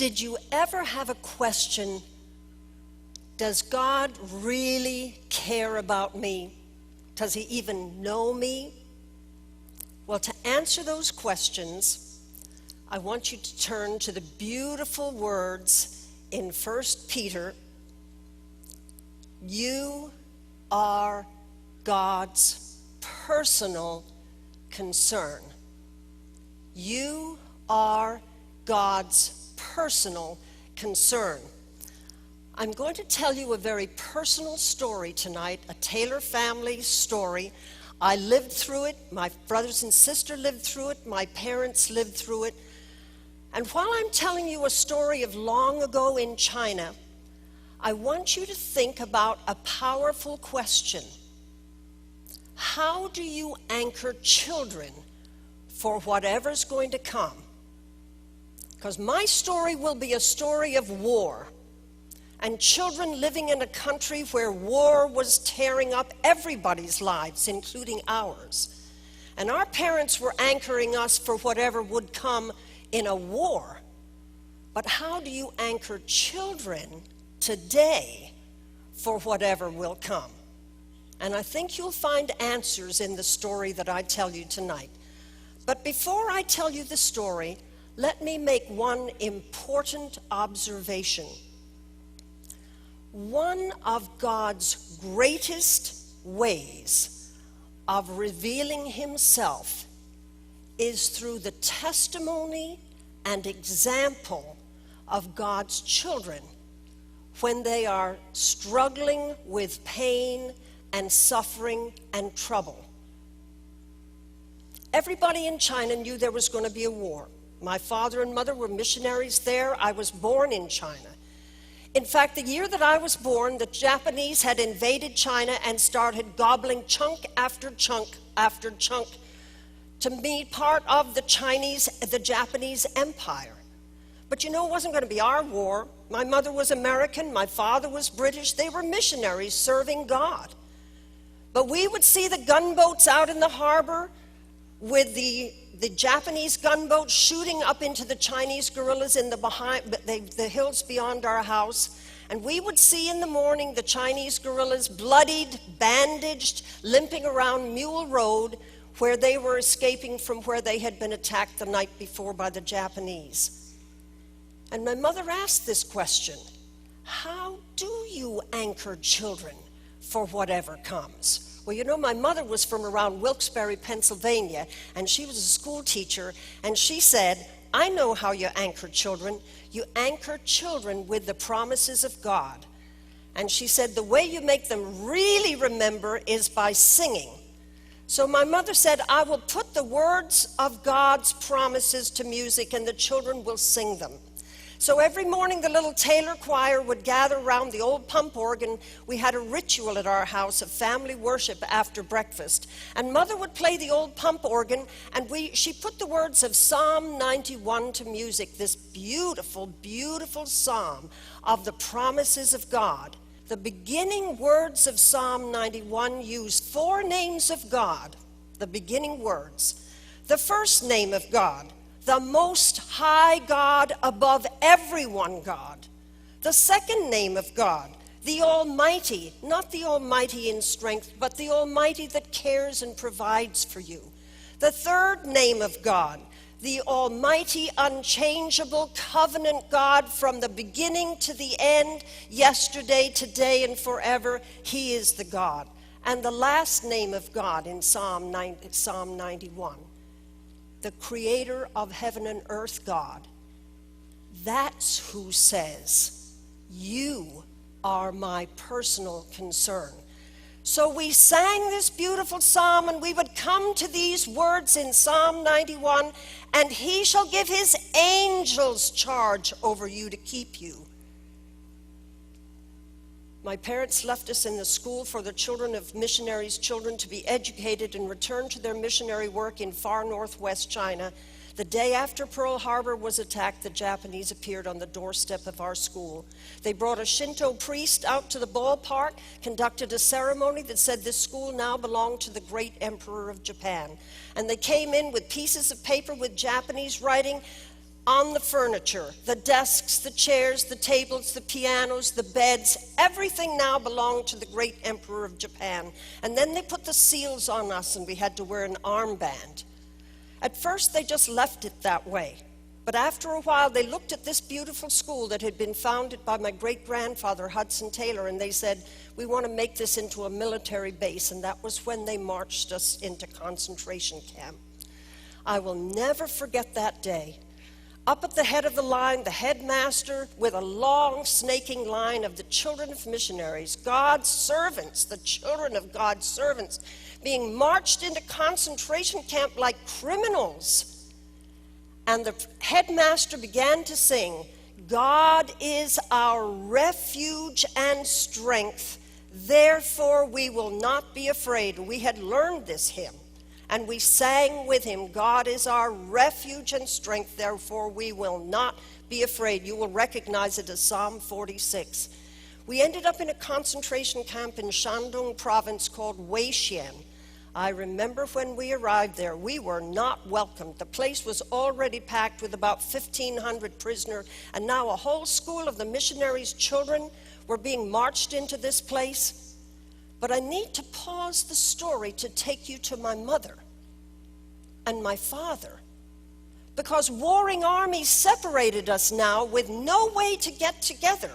Did you ever have a question, does God really care about me? Does he even know me? Well, to answer those questions, I want you to turn to the beautiful words in 1 Peter. You are God's personal concern. You are God's personal concern. I'm going to tell you a very personal story tonight, a Taylor family story. I lived through it, my brothers and sister lived through it, my parents lived through it. And while I'm telling you a story of long ago in China, I want you to think about a powerful question. How do you anchor children for whatever's going to come? Because my story will be a story of war, and children living in a country where war was tearing up everybody's lives, including ours. And our parents were anchoring us for whatever would come in a war. But how do you anchor children today for whatever will come? And I think you'll find answers in the story that I tell you tonight. But before I tell you the story, let me make one important observation. One of God's greatest ways of revealing himself is through the testimony and example of God's children when they are struggling with pain and suffering and trouble. Everybody in China knew there was going to be a war. My father and mother were missionaries there. I was born in China. In fact, the year that I was born, the Japanese had invaded China and started gobbling chunk after chunk after chunk to be part of the Japanese empire. But you know, it wasn't going to be our war. My mother was American, my father was British. They were missionaries serving God. But we would see the gunboats out in the harbor with the Japanese gunboats shooting up into the Chinese guerrillas in the hills beyond our house. And we would see in the morning the Chinese guerrillas bloodied, bandaged, limping around Mule Road where they were escaping from where they had been attacked the night before by the Japanese. And my mother asked this question: how do you anchor children for whatever comes? Well, you know, my mother was from around Wilkes-Barre, Pennsylvania, and she was a school teacher, and she said, I know how you anchor children. You anchor children with the promises of God. And she said the way you make them really remember is by singing. So my mother said, I will put the words of God's promises to music, and the children will sing them. So every morning the little Taylor choir would gather around the old pump organ. We had a ritual at our house of family worship after breakfast. And Mother would play the old pump organ, and she put the words of Psalm 91 to music, this beautiful, beautiful psalm of the promises of God. The beginning words of Psalm 91 use 4 names of God, the beginning words. The first name of God, the Most High God, above everyone God. The second name of God, the Almighty, not the Almighty in strength, but the Almighty that cares and provides for you. The third name of God, the Almighty, unchangeable covenant God from the beginning to the end, yesterday, today, and forever. He is the God. And the last name of God in Psalm 91. The creator of heaven and earth God. That's who says, you are my personal concern. So we sang this beautiful psalm, and we would come to these words in Psalm 91, and he shall give his angels charge over you to keep you. My parents left us in the school for the children of missionaries' children to be educated and return to their missionary work in far northwest China. The day after Pearl Harbor was attacked, the Japanese appeared on the doorstep of our school. They brought a Shinto priest out to the ballpark, conducted a ceremony that said this school now belonged to the great emperor of Japan. And they came in with pieces of paper with Japanese writing, on the furniture, the desks, the chairs, the tables, the pianos, the beds. Everything now belonged to the great emperor of Japan. And then they put the seals on us and we had to wear an armband. At first they just left it that way. But after a while they looked at this beautiful school that had been founded by my great-grandfather, Hudson Taylor, and they said, we want to make this into a military base. And that was when they marched us into concentration camp. I will never forget that day. Up at the head of the line, the headmaster, with a long snaking line of the children of missionaries, God's servants, the children of God's servants, being marched into concentration camp like criminals. And the headmaster began to sing, God is our refuge and strength, therefore we will not be afraid. We had learned this hymn. And we sang with him, God is our refuge and strength, therefore we will not be afraid. You will recognize it as Psalm 46. We ended up in a concentration camp in Shandong province called Weixian. I remember when we arrived there, we were not welcomed. The place was already packed with about 1,500 prisoners, and now a whole school of the missionaries' children were being marched into this place. But I need to pause the story to take you to my mother and my father, because warring armies separated us now with no way to get together.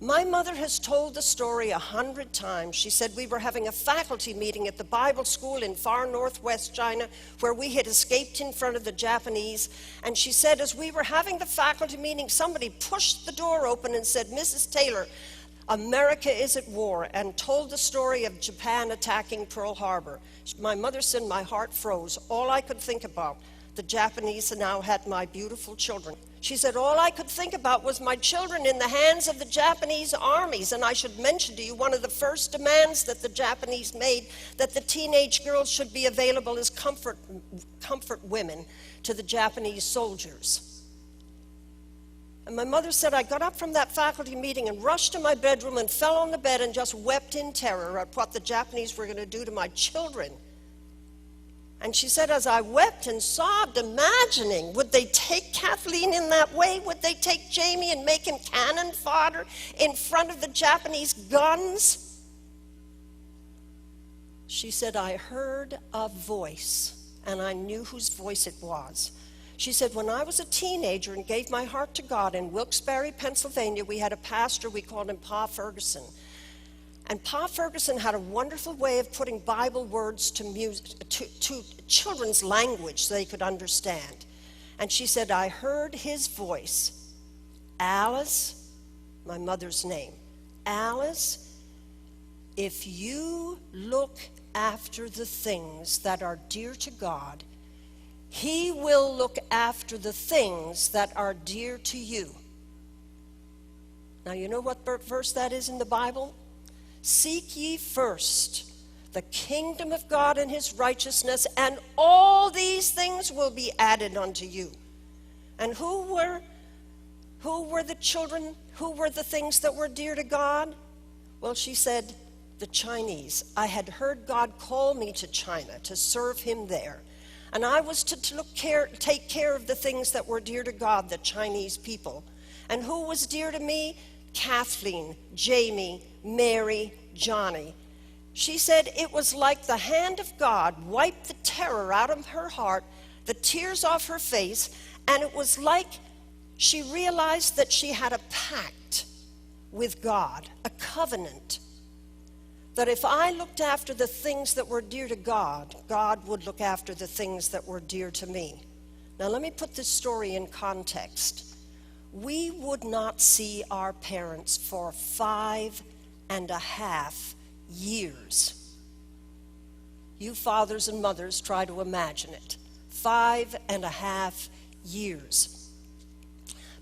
My mother has told the story 100 times. She said we were having a faculty meeting at the Bible school in far northwest China where we had escaped in front of the Japanese. And she said as we were having the faculty meeting, somebody pushed the door open and said, Mrs. Taylor, America is at war, and told the story of Japan attacking Pearl Harbor. My mother said my heart froze. All I could think about, the Japanese now had my beautiful children. She said all I could think about was my children in the hands of the Japanese armies. And I should mention to you one of the first demands that the Japanese made, that the teenage girls should be available as comfort women to the Japanese soldiers. And my mother said I got up from that faculty meeting and rushed to my bedroom and fell on the bed and just wept in terror at what the Japanese were going to do to my children. And she said as I wept and sobbed, imagining, would they take Kathleen in that way? Would they take Jamie and make him cannon fodder in front of the Japanese guns? She said, I heard a voice, and I knew whose voice it was. She said, when I was a teenager and gave my heart to God in Wilkes-Barre, Pennsylvania, we had a pastor, we called him Pa Ferguson. And Pa Ferguson had a wonderful way of putting Bible words to music, to children's language so they could understand. And she said, I heard his voice. Alice, my mother's name. Alice, if you look after the things that are dear to God, He will look after the things that are dear to you. Now, you know what verse that is in the Bible? Seek ye first the kingdom of God and his righteousness, and all these things will be added unto you. And who were the children? Who were the things that were dear to God? Well, she said, the Chinese. I had heard God call me to China to serve him there. And I was to take care of the things that were dear to God, the Chinese people. And who was dear to me? Kathleen, Jamie, Mary, Johnny. She said it was like the hand of God wiped the terror out of her heart, the tears off her face, and it was like she realized that she had a pact with God, a covenant, that if I looked after the things that were dear to God, God would look after the things that were dear to me. Now let me put this story in context. We would not see our parents for 5.5 years. You fathers and mothers try to imagine it. 5.5 years.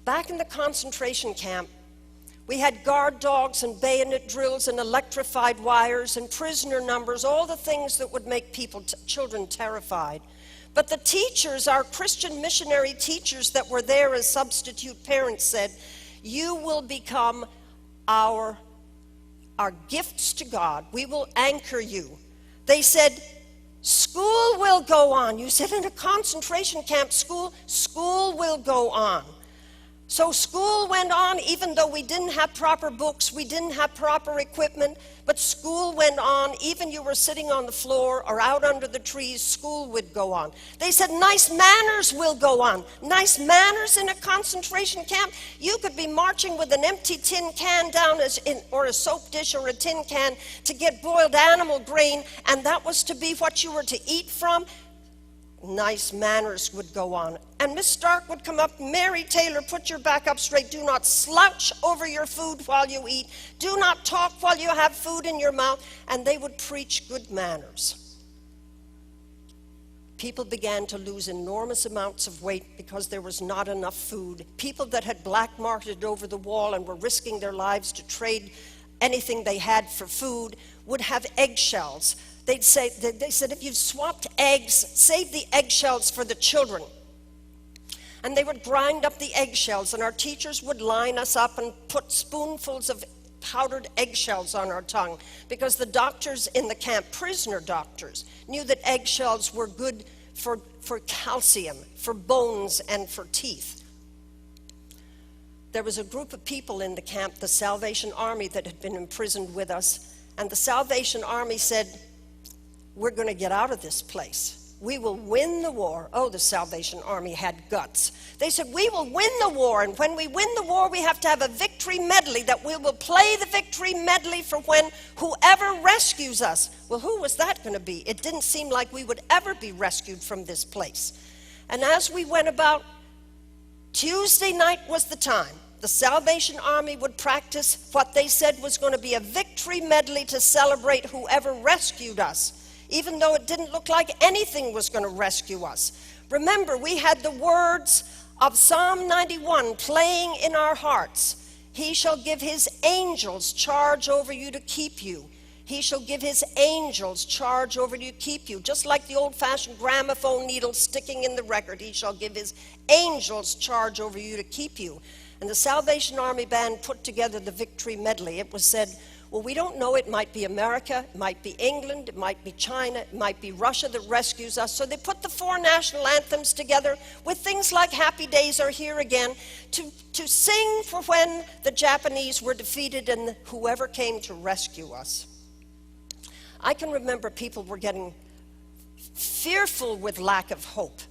Back in the concentration camp, we had guard dogs and bayonet drills and electrified wires and prisoner numbers, all the things that would make children terrified. But the teachers, our Christian missionary teachers that were there as substitute parents said, you will become our gifts to God. We will anchor you. They said, School will go on. You said in a concentration camp, school will go on. So school went on even though we didn't have proper books, we didn't have proper equipment, but school went on. Even you were sitting on the floor or out under the trees, school would go on. They said nice manners will go on. Nice manners in a concentration camp? You could be marching with an empty tin can down or a soap dish or a tin can to get boiled animal grain, and that was to be what you were to eat from. Nice manners would go on. And Miss Stark would come up, Mary Taylor, put your back up straight. Do not slouch over your food while you eat. Do not talk while you have food in your mouth. And they would preach good manners. People began to lose enormous amounts of weight because there was not enough food. People that had black marketed over the wall and were risking their lives to trade anything they had for food would have eggshells. They said, if you've swapped eggs, save the eggshells for the children. And they would grind up the eggshells, and our teachers would line us up and put spoonfuls of powdered eggshells on our tongue, because the doctors in the camp, prisoner doctors, knew that eggshells were good for calcium, for bones, and for teeth. There was a group of people in the camp, the Salvation Army, that had been imprisoned with us, and the Salvation Army said, we're going to get out of this place. We will win the war. Oh, the Salvation Army had guts. They said, we will win the war, and when we win the war, we have to have a victory medley, that we will play the victory medley for when whoever rescues us. Well, who was that going to be? It didn't seem like we would ever be rescued from this place. And as we went about, Tuesday night was the time. The Salvation Army would practice what they said was going to be a victory medley to celebrate whoever rescued us, even though it didn't look like anything was going to rescue us. Remember, we had the words of Psalm 91 playing in our hearts. He shall give his angels charge over you to keep you. He shall give his angels charge over you to keep you. Just like the old-fashioned gramophone needle sticking in the record, he shall give his angels charge over you to keep you. And the Salvation Army band put together the victory medley. It was said, well, we don't know, it might be America, it might be England, it might be China, it might be Russia that rescues us. So they put the four national anthems together with things like Happy Days Are Here Again to sing for when the Japanese were defeated and whoever came to rescue us. I can remember people were getting fearful with lack of hope.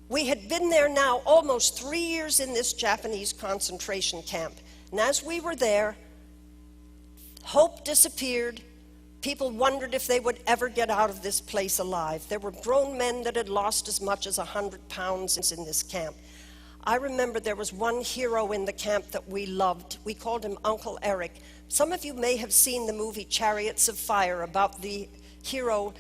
We had been there now almost 3 years in this Japanese concentration camp. And as we were there, hope disappeared. People wondered if they would ever get out of this place alive. There were grown men that had lost as much as 100 pounds in this camp. I remember there was one hero in the camp that we loved. We called him Uncle Eric. Some of you may have seen the movie Chariots of Fire about the hero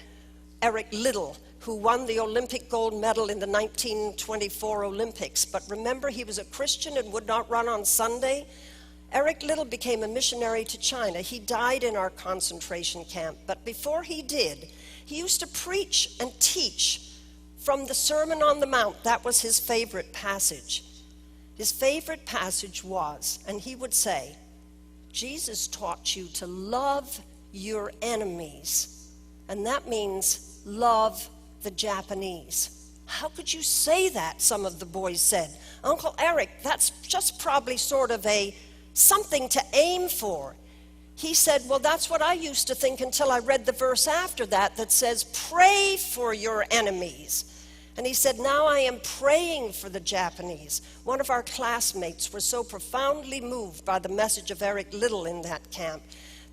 Eric Liddell, who won the Olympic gold medal in the 1924 Olympics. But remember, he was a Christian and would not run on Sunday. Eric Liddell became a missionary to China. He died in our concentration camp. But before he did, he used to preach and teach from the Sermon on the Mount. That was his favorite passage. His favorite passage was, and he would say, Jesus taught you to love your enemies. And that means love the Japanese. How could you say that? Some of the boys said. Uncle Eric, that's just probably sort of something to aim for. He said, well, that's what I used to think until I read the verse after that says, pray for your enemies. And he said, now I am praying for the Japanese. One of our classmates was so profoundly moved by the message of Eric Liddell in that camp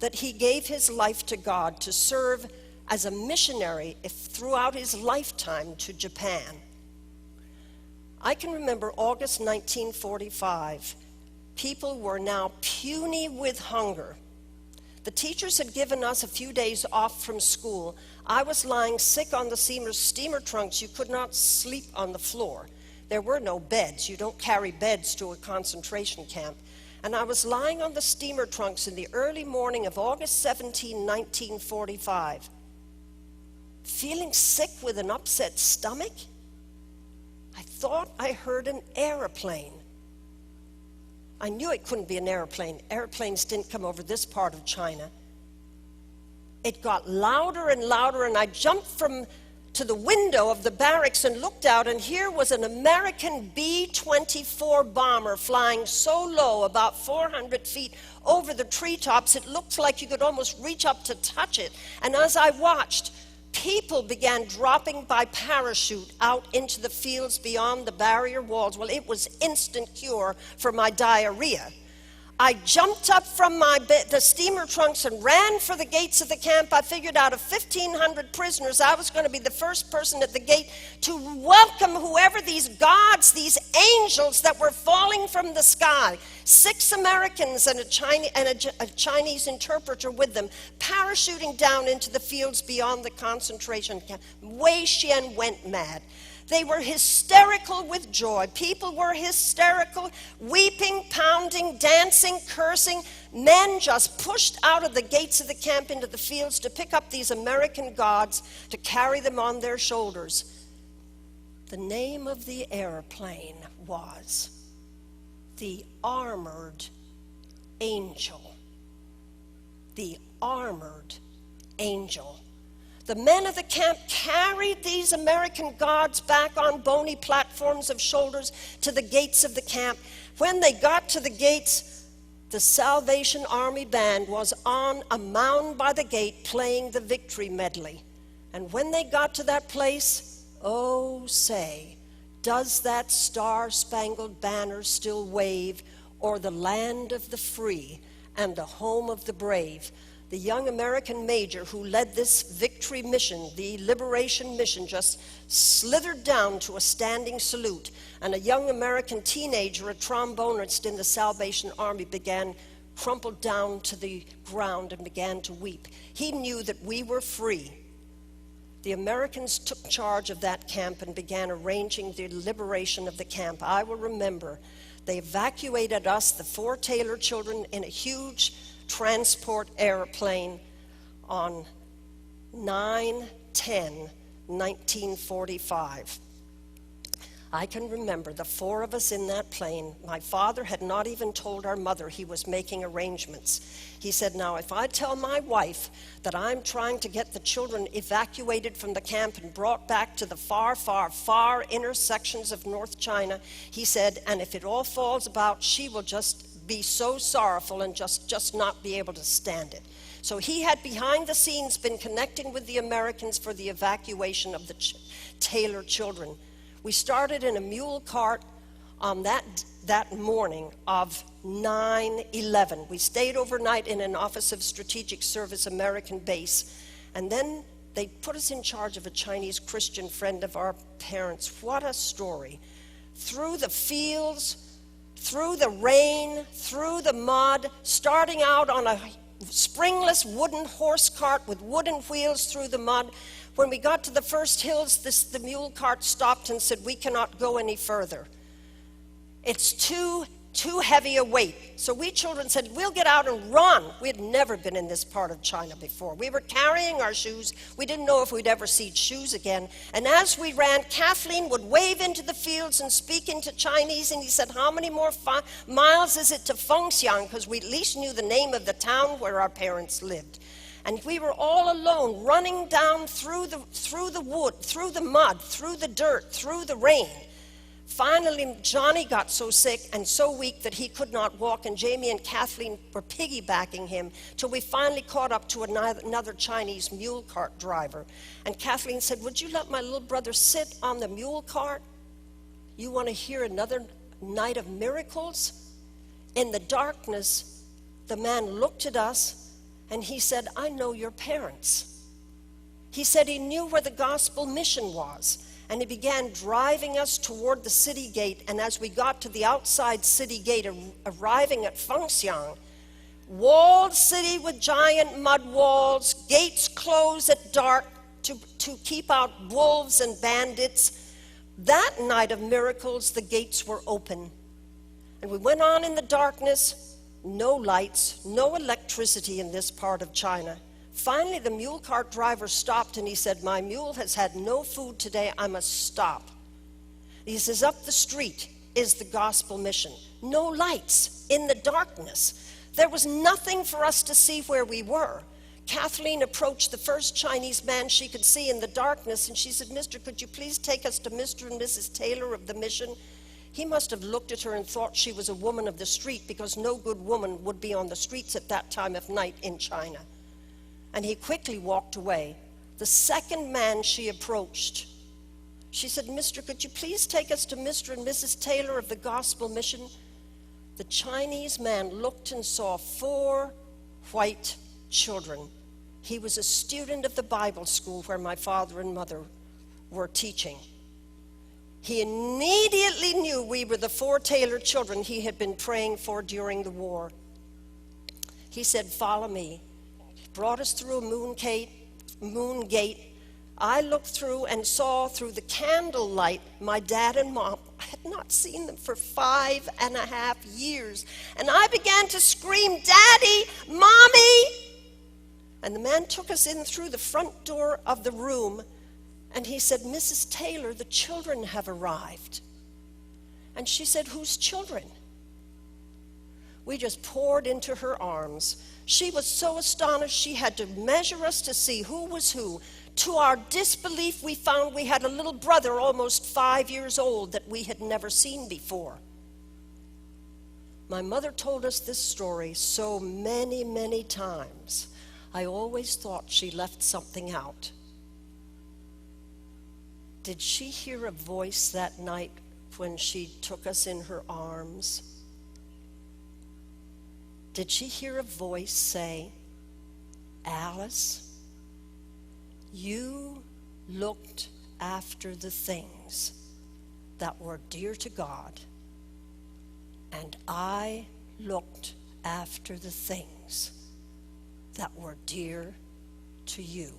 that he gave his life to God to serve as a missionary throughout his lifetime to Japan. I can remember August 1945. People were now puny with hunger. The teachers had given us a few days off from school. I was lying sick on the steamer trunks. You could not sleep on the floor. There were no beds. You don't carry beds to a concentration camp. And I was lying on the steamer trunks in the early morning of August 17, 1945, feeling sick with an upset stomach. I thought I heard an airplane. I knew it couldn't be an airplane. Airplanes didn't come over this part of China. it got louder and louder, and I jumped to the window of the barracks and looked out, and here was an American B-24 bomber flying so low, about 400 feet over the treetops, it looked like you could almost reach up to touch it. And as I watched, people began dropping by parachute out into the fields beyond the barrier walls. Well, it was instant cure for my diarrhea. I jumped up from the steamer trunks and ran for the gates of the camp. I figured out of 1,500 prisoners, I was going to be the first person at the gate to welcome whoever these gods, these angels that were falling from the sky. 6 Americans and a Chinese interpreter with them, parachuting down into the fields beyond the concentration camp. Wei Xian went mad. They were hysterical with joy. People were hysterical, weeping, pounding, dancing, cursing. Men just pushed out of the gates of the camp into the fields to pick up these American gods to carry them on their shoulders. The name of the airplane was the Armored Angel. The Armored Angel. The men of the camp carried these American gods back on bony platforms of shoulders to the gates of the camp. When they got to the gates, the Salvation Army band was on a mound by the gate playing the victory medley. And when they got to that place, oh, say, does that star-spangled banner still wave, or the land of the free and the home of the brave? The young American major who led this victory mission, the liberation mission, just slithered down to a standing salute, and a young American teenager, a trombonist in the Salvation Army, crumpled down to the ground and began to weep. He knew that we were free. The Americans took charge of that camp and began arranging the liberation of the camp. I will remember, they evacuated us, the 4 Taylor children, in a huge transport airplane on 9/10/1945. I can remember the 4 of us in that plane. My father had not even told our mother he was making arrangements. He said, now if I tell my wife that I'm trying to get the children evacuated from the camp and brought back to the far, far, far inner sections of North China, he said, and if it all falls about, she will just be so sorrowful and just not be able to stand it. So he had behind the scenes been connecting with the Americans for the evacuation of the Taylor children. We started in a mule cart on that morning of 9/11. We stayed overnight in an Office of Strategic Service American base, and then they put us in charge of a Chinese Christian friend of our parents. What a story. Through the fields, through the rain, through the mud, starting out on a springless wooden horse cart with wooden wheels through the mud. When we got to the first hills, the mule cart stopped and said, we cannot go any further. It's too heavy a weight. So we children said, we'll get out and run. We had never been in this part of China before. We were carrying our shoes. We didn't know if we'd ever see shoes again. And as we ran, Kathleen would wave into the fields and speak into Chinese. And he said, how many more miles is it to Fengxiang? Because we at least knew the name of the town where our parents lived. And we were all alone, running down through the wood, through the mud, through the dirt, through the rain. Finally, Johnny got so sick and so weak that he could not walk, and Jamie and Kathleen were piggybacking him till we finally caught up to another Chinese mule cart driver. And Kathleen said, would you let my little brother sit on the mule cart? You want to hear another night of miracles? In the darkness, the man looked at us and he said, I know your parents. He said he knew where the gospel mission was. And he began driving us toward the city gate. And as we got to the outside city gate, arriving at Fengxiang, walled city with giant mud walls, gates closed at dark to keep out wolves and bandits. That night of miracles, the gates were open. And we went on in the darkness, no lights, no electricity in this part of China. Finally, the mule cart driver stopped and he said, my mule has had no food today, I must stop. He says, up the street is the gospel mission. No lights, in the darkness. There was nothing for us to see where we were. Kathleen approached the first Chinese man she could see in the darkness, and she said, "Mister, could you please take us to Mr. and Mrs. Taylor of the mission?" He must have looked at her and thought she was a woman of the street, because no good woman would be on the streets at that time of night in China. And he quickly walked away. The second man she approached, she said, "Mister, could you please take us to Mr. and Mrs. Taylor of the Gospel Mission?" The Chinese man looked and saw 4 white children. He was a student of the Bible school where my father and mother were teaching. He immediately knew we were the 4 Taylor children he had been praying for during the war. He said, "Follow me." He brought us through a moon gate. I looked through and saw through the candlelight my dad and mom. I had not seen them for 5.5 years. And I began to scream, "Daddy, Mommy!" And the man took us in through the front door of the room, and he said, "Mrs. Taylor, the children have arrived." And she said, "Whose children?" We just poured into her arms. She was so astonished she had to measure us to see who was who. To our disbelief, we found we had a little brother almost 5 years old that we had never seen before. My mother told us this story so many, many times. I always thought she left something out. Did she hear a voice that night when she took us in her arms? Did she hear a voice say, "Alice, you looked after the things that were dear to God, and I looked after the things that were dear to you"?